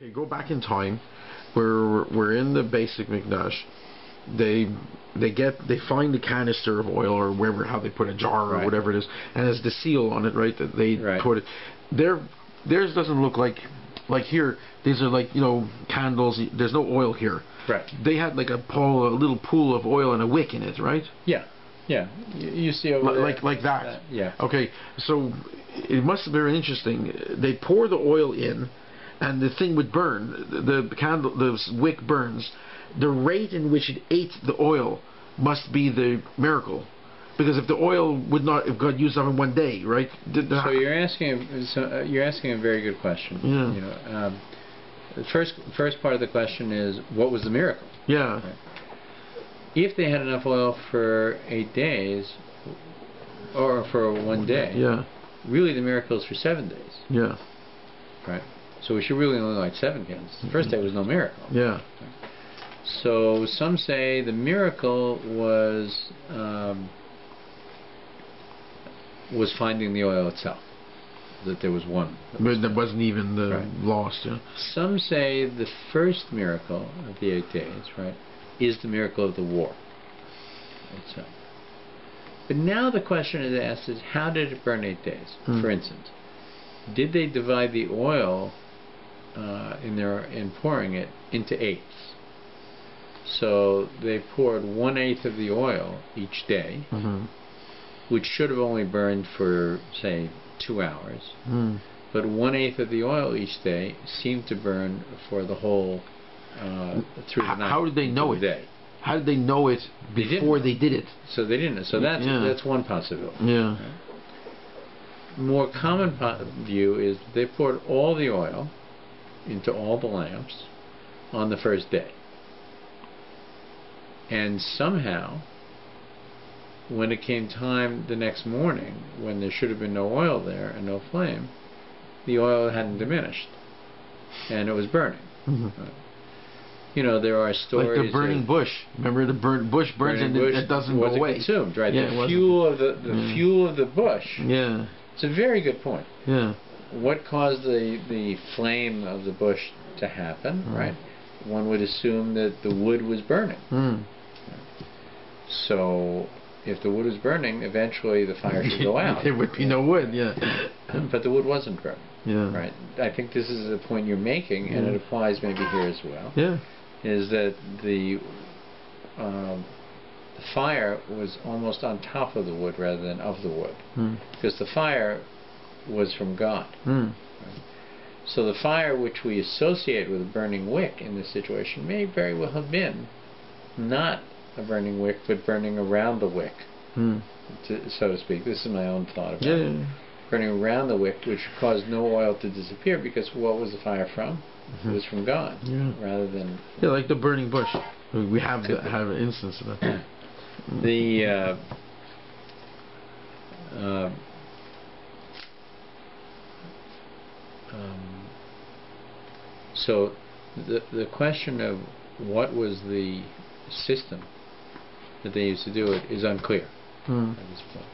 Okay, go back in time. We're in the basic Mikdash. They find the canister of oil or wherever, how they put a jar or whatever it is, and there's the seal on it, right? That they put it. Theirs doesn't look like here. These are like, candles. There's no oil here. Right. They had like a little pool of oil and a wick in it, right? Yeah. Yeah. You see over there. Like that. Yeah. Okay. So it must have been interesting. They pour the oil in, and the thing would burn. The wick burns. The rate in which it ate the oil must be the miracle, because if the oil would not have got used up in one day, right? So you're asking a very good question. Yeah. The first part of the question is, what was the miracle? Yeah. Right? If they had enough oil for 8 days, or for one day, yeah, really the miracle is for 7 days. Yeah. Right. So we should really only light 7 candles. The first day was no miracle. Yeah. Right? So some say the miracle was finding the oil itself, that there was one. But there wasn't even lost. Yeah. Some say the first miracle of the 8 days, right, is the miracle of the war itself. But now the question is asked is, how did it burn 8 days? For instance, did they divide the oil in pouring it into eighths? So they poured 1/8 of the oil each day, which should have only burned for, say, 2 hours. But 1/8 of the oil each day seemed to burn for the whole through the night. How did they know it? Day. How did they know it before they did it? So they didn't. So that's one possibility. Yeah. Right? More common view is they poured all the oil into all the lamps on the first day. And somehow, when it came time the next morning, when there should have been no oil there and no flame, the oil hadn't diminished, and it was burning. There are stories like the burning bush. Remember, the bush burns and it doesn't go away. Consumed, right? Yeah, the fuel of the bush. Yeah. It's a very good point. Yeah. What caused the flame of the bush to happen? Right. One would assume that the wood was burning. So, if the wood was burning, eventually the fire should go out. There would be no wood, yeah. But the wood wasn't burning. Yeah. Right. I think this is the point you're making, and it applies maybe here as well. Yeah. Is that the fire was almost on top of the wood rather than of the wood, because the fire was from God. Right? So the fire which we associate with a burning wick in this situation may very well have been not a burning wick, but burning around the wick, so to speak. This is my own thought about it. Burning around the wick, which caused no oil to disappear, because what was the fire from? It was from God, rather than... Yeah, like the burning bush. We have an instance of that. So the question of what was the system that they used to do it is unclear at this point.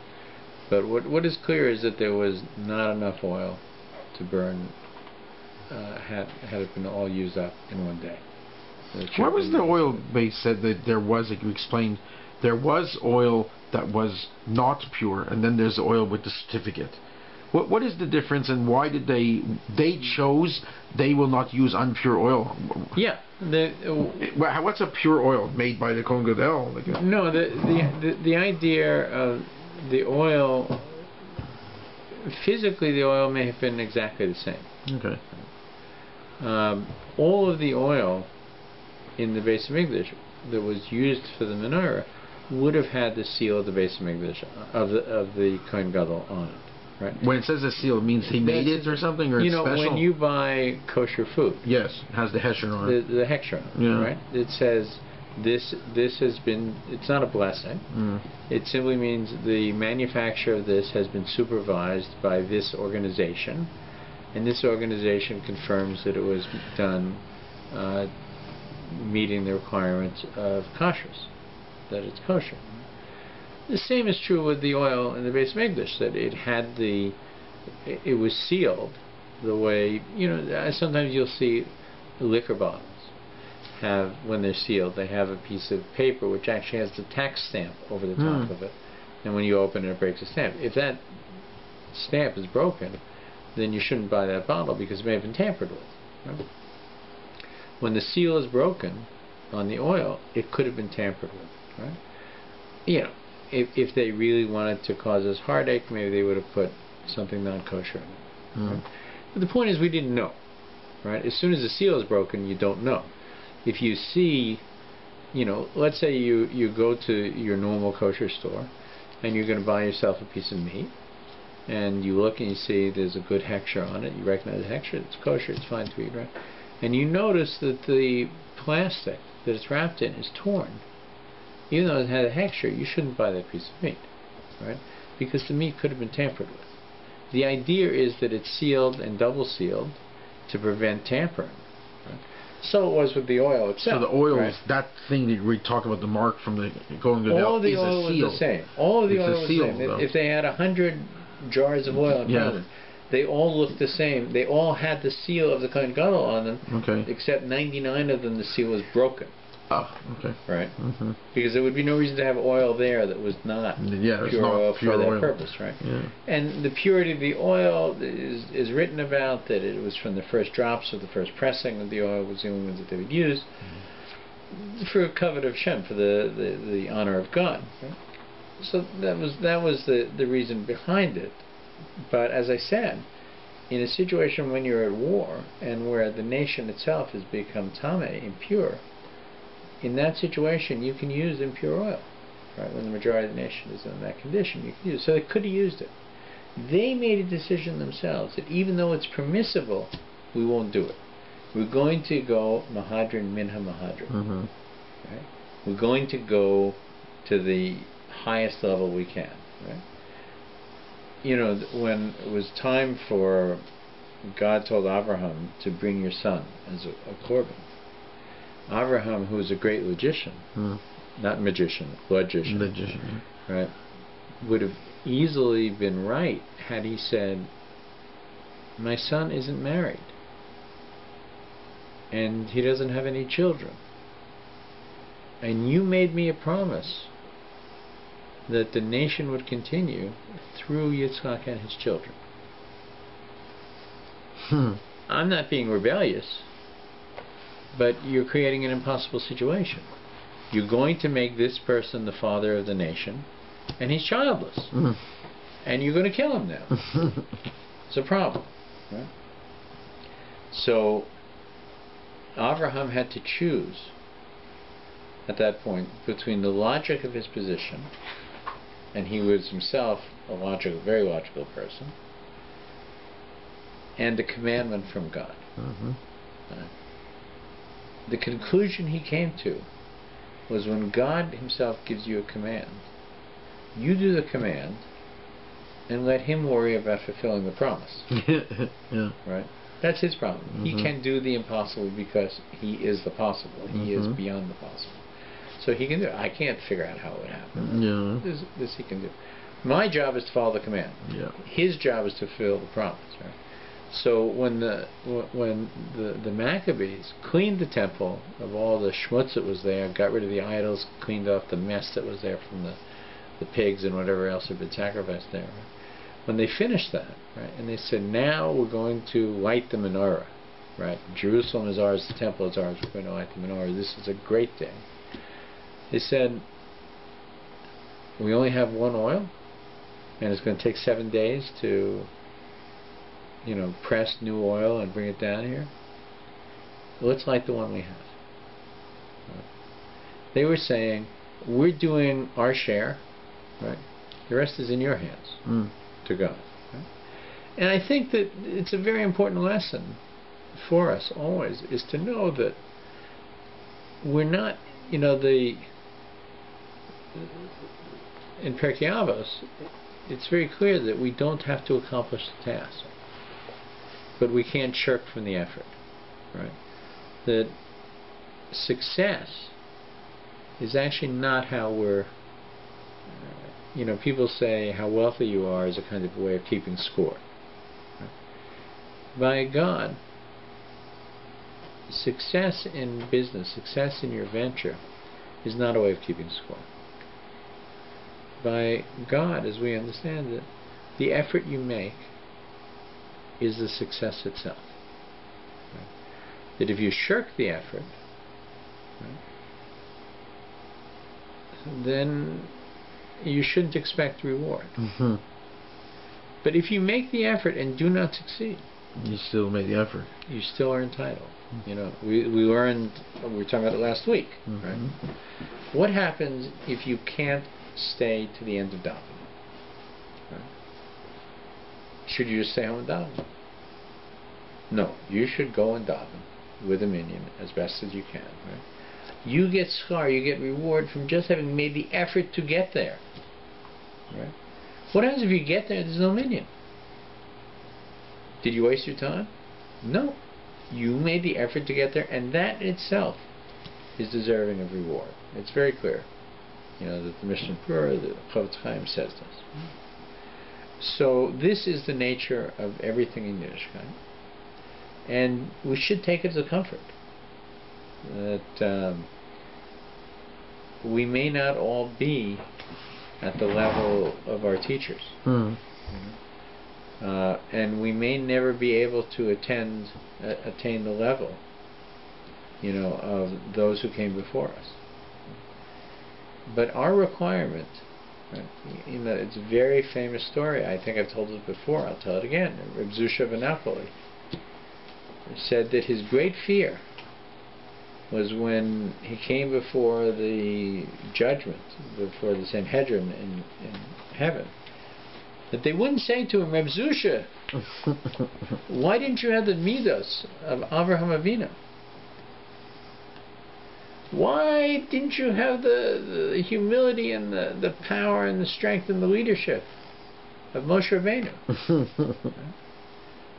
But what is clear is that there was not enough oil to burn had it been all used up in one day. What was the oil base said that there was, like you explained, there was oil that was not pure, and then there's oil with the certificate. What is the difference, and why did they chose they will not use impure oil? Yeah. What's a pure oil made by the Kohen Gadol? No, the idea of the oil, physically the oil may have been exactly the same. Okay. All of the oil in the Beis Hamikdash that was used for the menorah would have had the seal of the Beis Hamikdash of the Kohen Gadol on it. Right. When it says a seal, it means he made it or something, or it's special? When you buy kosher food, yes, it has the hechsher on it. The hechsher on it, right? It says this has been. It's not a blessing. It simply means the manufacture of this has been supervised by this organization, and this organization confirms that it was done meeting the requirements of kashrus, that it's kosher. The same is true with the oil in the Beis Hamikdash, that it was sealed the way, sometimes you'll see liquor bottles have, when they're sealed, they have a piece of paper which actually has the tax stamp over the top of it, and when you open it, it breaks the stamp. If that stamp is broken, then you shouldn't buy that bottle because it may have been tampered with. Right? When the seal is broken on the oil, it could have been tampered with. Right? You know, if they really wanted to cause us heartache, maybe they would have put something non-kosher in it. Right? But the point is, we didn't know. Right? As soon as the seal is broken, you don't know. If you see, you know, let's say you go to your normal kosher store and you're going to buy yourself a piece of meat, and you look and you see there's a good hechsher on it, you recognize the hechsher, it's kosher, it's fine to eat, right? And you notice that the plastic that it's wrapped in is torn. Even though it had a hechsher, you shouldn't buy that piece of meat, right? Because the meat could have been tampered with. The idea is that it's sealed and double sealed to prevent tampering. Right? So it was with the oil itself. So the oil, right? that thing that we talk about, the mark from the going to all the oil was the same. All of the oil was the same. If they had 100 jars of oil in front of them, they all looked the same. They all had the seal of the Kohen Gadol on them, except 99 of them the seal was broken. Oh, okay. Right? Because there would be no reason to have oil there that was not pure oil for that purpose, right? Yeah. And the purity of the oil is written about, that it was from the first drops of the first pressing of the oil was the only ones that they would use for a covet of Shem, for the honor of God. Right? So that was the reason behind it. But as I said, in a situation when you're at war and where the nation itself has become tameh, impure, in that situation you can use impure oil, right? When the majority of the nation is in that condition, you can use it. So they could have used it. They made a decision themselves that even though it's permissible, we won't do it. We're going to go mahadrin minha mahadrin. Right? We're going to go to the highest level we can. Right? You know, when it was time for, God told Abraham to bring your son as a korban. Abraham, who was a great logician, not magician, logician, right, would have easily been right had he said, my son isn't married and he doesn't have any children, and you made me a promise that the nation would continue through Yitzchak and his children. I'm not being rebellious, but you're creating an impossible situation. You're going to make this person the father of the nation, and he's childless. And you're going to kill him now. It's a problem. Right? So Abraham had to choose at that point between the logic of his position, and he was himself a logical, very logical person, and a commandment from God. Right? The conclusion he came to was, when God himself gives you a command, you do the command and let him worry about fulfilling the promise. Right? That's his problem. He can do the impossible because he is the possible. He is beyond the possible. So he can do it. I can't figure out how it would happen. This he can do. My job is to follow the command. His job is to fulfill the promise. Right? So when the Maccabees cleaned the temple of all the schmutz that was there, got rid of the idols, cleaned off the mess that was there from the pigs and whatever else had been sacrificed there, right? When they finished that, right, and they said, now we're going to light the menorah, right? Jerusalem is ours, the temple is ours, we're going to light the menorah. This is a great day. They said, we only have one oil, and it's going to take 7 days to, you know, press new oil and bring it down here. Let's light the one we have. They were saying, we're doing our share, right? The rest is in your hands to go. Right? And I think that it's a very important lesson for us always, is to know that we're not, you know, in Pirkei Avos, it's very clear that we don't have to accomplish the task, but we can't shirk from the effort, right? That success is actually not how we're, you know, people say how wealthy you are is a kind of a way of keeping score. Right? By God, success in business, success in your venture, is not a way of keeping score. By God, as we understand it, the effort you make is the success itself. Right? That if you shirk the effort, right, then you shouldn't expect reward. Mm-hmm. But if you make the effort and do not succeed, you still made the effort. You still are entitled. You know, we learned, we were talking about it last week, Mm-hmm. right? What happens if you can't stay to the end of davening? Right? Should you just stay home and daven? No, you should go and daven with a minyan as best as you can. Right? You get schar, you get reward from just having made the effort to get there. Right? What happens if you get there and there's no minyan? Did you waste your time? No. You made the effort to get there, and that itself is deserving of reward. It's very clear. You know, that the Mishnah Berurah, the Chofetz Chaim says this. So this is the nature of everything in Yiddishkeit. And we should take it as a comfort. That we may not all be at the level of our teachers. And we may never be able to attain the level, you know, of those who came before us. But our requirement, right, you know, it's a very famous story. I think I've told it before. I'll tell it again. Reb Zusha ben Napoli said that his great fear was when he came before the judgment, before the Sanhedrin in heaven, that they wouldn't say to him, Reb Zusha, why didn't you have the midos of Avraham Avinu? Why didn't you have the humility and the power and the strength and the leadership of Moshe Rabbeinu?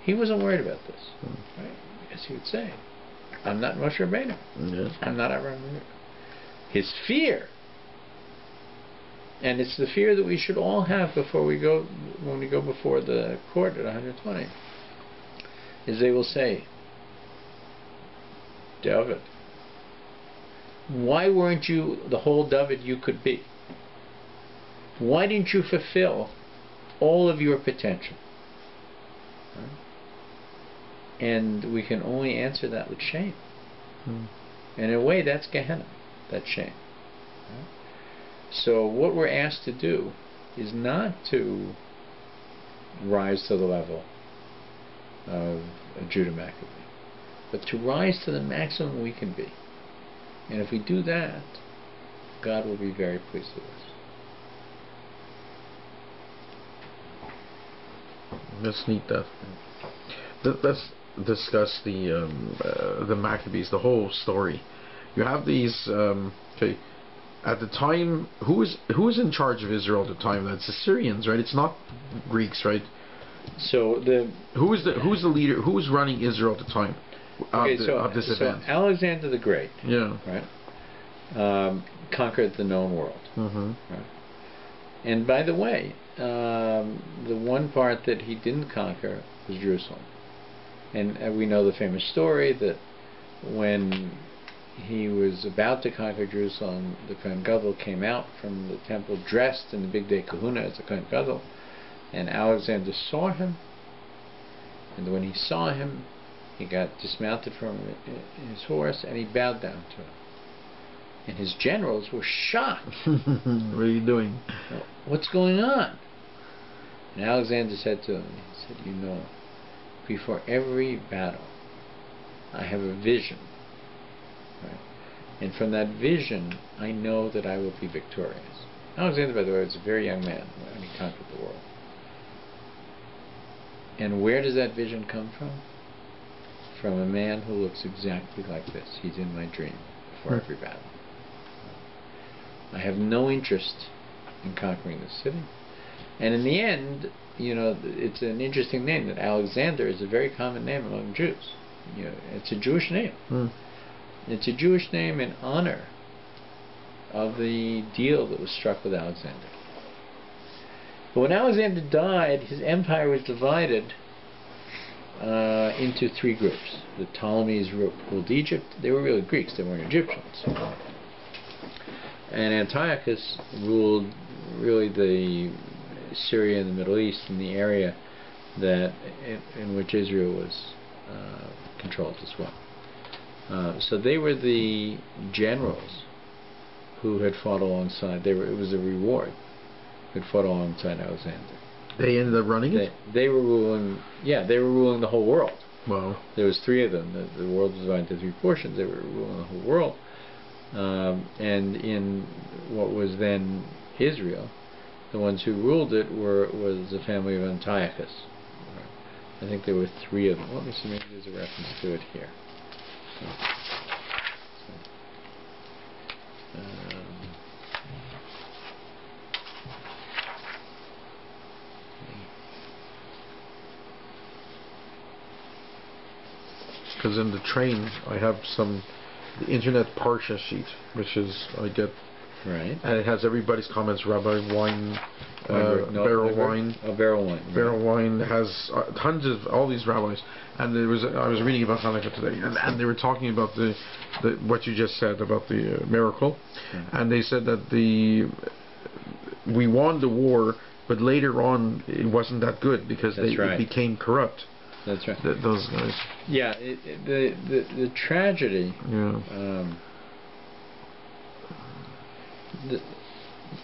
He wasn't worried about this. Right? Because he would say, I'm not Moshe Rabbeinu. Yes. I'm not Avraham Avinu. His fear, and it's the fear that we should all have before we go, when we go before the court at 120, is they will say, David, why weren't you the whole David you could be? Why didn't you fulfill all of your potential? Right? And we can only answer that with shame. And in a way, that's Gehenna, that's shame. Right? So what we're asked to do is not to rise to the level of Judah Maccabee, but to rise to the maximum we can be. And if we do that, God will be very pleased with us. That's neat. Let's discuss the Maccabees, the whole story. You have these. Okay, at the time, who was in charge of Israel at the time? That's Assyrians, right? It's not Greeks, right? So who was the leader? Who was running Israel at the time? Of this event. Alexander the Great, right, conquered the known world. Right? And by the way, the one part that he didn't conquer was Jerusalem. And we know the famous story that when he was about to conquer Jerusalem, the Kohen Gadol came out from the temple dressed in the big day kahuna as the Kohen Gadol, and Alexander saw him, and when he saw him, he got dismounted from his horse and he bowed down to him. And his generals were shocked. What are you doing? What's going on? And Alexander said to him, he said, you know, before every battle, I have a vision. Right? And from that vision, I know that I will be victorious. Alexander, by the way, was a very young man when he conquered the world. And where does that vision come from? From a man who looks exactly like this. He's in my dream before every battle. I have no interest in conquering the city. And in the end, you know, it's an interesting name, that Alexander is a very common name among Jews. You know, it's a Jewish name. It's a Jewish name in honor of the deal that was struck with Alexander. But when Alexander died, his empire was divided into three groups. The Ptolemies ruled Egypt. They were really Greeks. They weren't Egyptians. And Antiochus ruled really the Syria and the Middle East, and the area that in which Israel was controlled as well. So they were the generals who had fought alongside. It was a reward. Who had fought alongside Alexander. They ended up running it? They were ruling. Yeah, they were ruling the whole world. Wow. There was three of them. The world was divided into three portions. They were ruling the whole world. And in what was then Israel, the ones who ruled it was the family of Antiochus. I think there were three of them. Let me see, maybe there's a reference to it here. Because in the train, I have the internet Parsha sheet, which is, I get, right, and it has everybody's comments. Rabbi wine, barrel wine. Barrel wine. Barrel wine has tons of all these rabbis, and I was reading about Chanukah today, and they were talking about the what you just said about the miracle, and they said that we won the war, but later on it wasn't that good because it became corrupt. That's right. Those guys. Yeah, the tragedy. Yeah.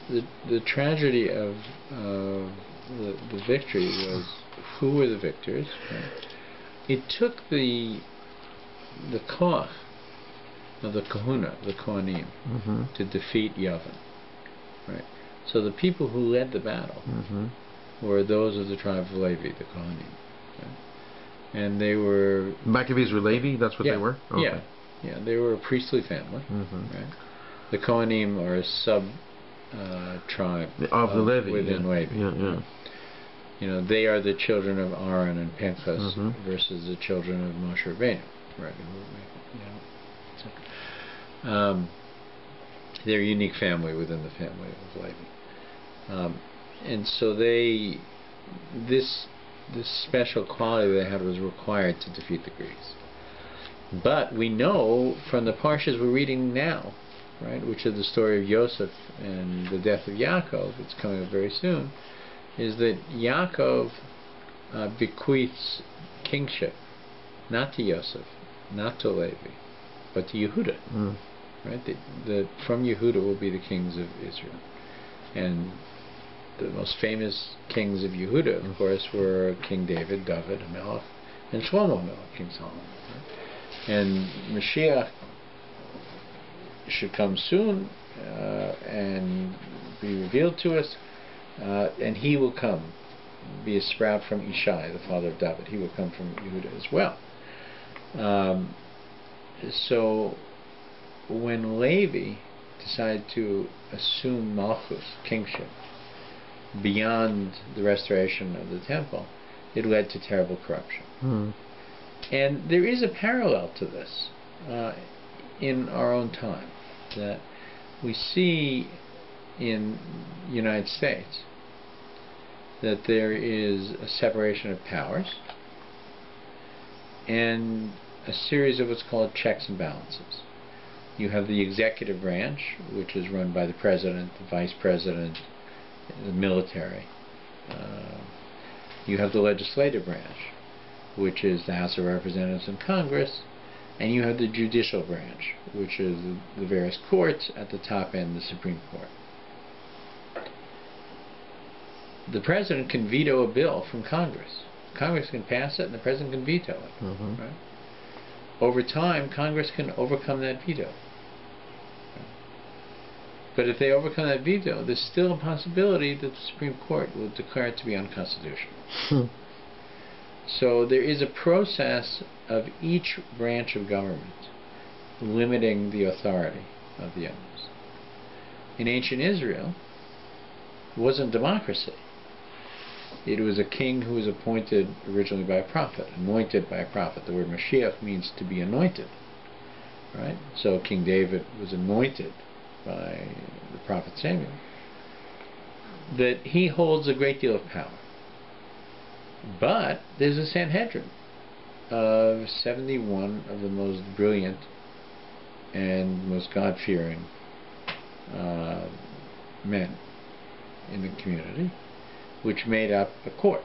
The tragedy of the victory was who were the victors. Right? It took the koach of the kahuna, the kohanim, to defeat Yavin. Right. So the people who led the battle were those of the tribe of Levi, the kohanim. Right? And they were... Maccabees were Levi? That's what they were? Okay. Yeah, they were a priestly family. Right? The Kohanim are a sub-tribe of the Levi. Within Levi. Yeah. You know, they are the children of Aaron and Pinchas versus the children of Moshe Rabbeinu. Right? They're a unique family within the family of Levi. And so this special quality they had was required to defeat the Greeks. But we know from the parshas we're reading now, right, which is the story of Yosef and the death of Yaakov, it's coming up very soon, is that Yaakov bequeaths kingship, not to Yosef, not to Levi, but to Yehuda. Right? From Yehuda will be the kings of Israel. And the most famous kings of Yehuda, of course, were King David, Hamelech, and Shlomo Hamelech, King Solomon. Right? And Mashiach should come soon and be revealed to us, and he will come, be a sprout from Ishai, the father of David. He will come from Yehuda as well. So when Levi decided to assume Malchus, kingship, beyond the restoration of the temple, it led to terrible corruption. And there is a parallel to this in our own time, that we see in the United States that there is a separation of powers and a series of what's called checks and balances. You have the executive branch, which is run by the president, the vice president, the military. You have the legislative branch, which is the House of Representatives and Congress, and you have the judicial branch, which is the various courts, at the top end, the Supreme Court. The president can veto a bill from Congress. Congress can pass it and the president can veto it. Right? Over time, Congress can overcome that veto. But if they overcome that veto, there's still a possibility that the Supreme Court will declare it to be unconstitutional. So there is a process of each branch of government limiting the authority of the others. In ancient Israel, it wasn't democracy. It was a king who was appointed originally by a prophet, anointed by a prophet. The word Mashiach means to be anointed. Right? So King David was anointed by the prophet Samuel, that he holds a great deal of power. But there's a Sanhedrin, of 71 of the most brilliant and most God-fearing men in the community, which made up a court.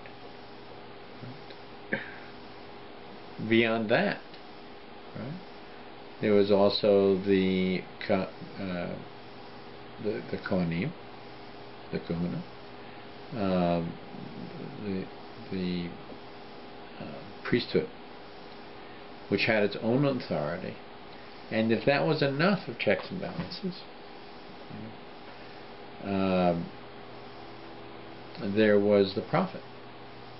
Beyond that, right, there was also the Kohanim, the Kahuna, the priesthood, which had its own authority, and if that was enough of checks and balances, there was the prophet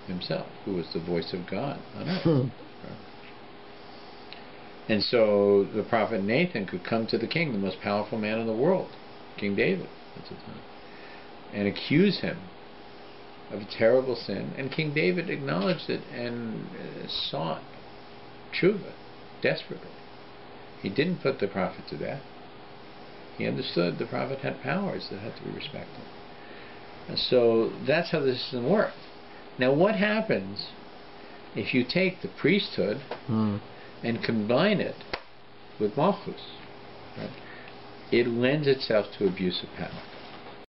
himself, who was the voice of God on earth. And so the prophet Nathan could come to the king, the most powerful man in the world, King David at the time, and accuse him of a terrible sin, and King David acknowledged it and sought tshuva desperately. He didn't put the prophet to death. He understood the prophet had powers that had to be respected. And so that's how the system worked. Now what happens if you take the priesthood and combine it with malchus? Right? It lends itself to abuse of power.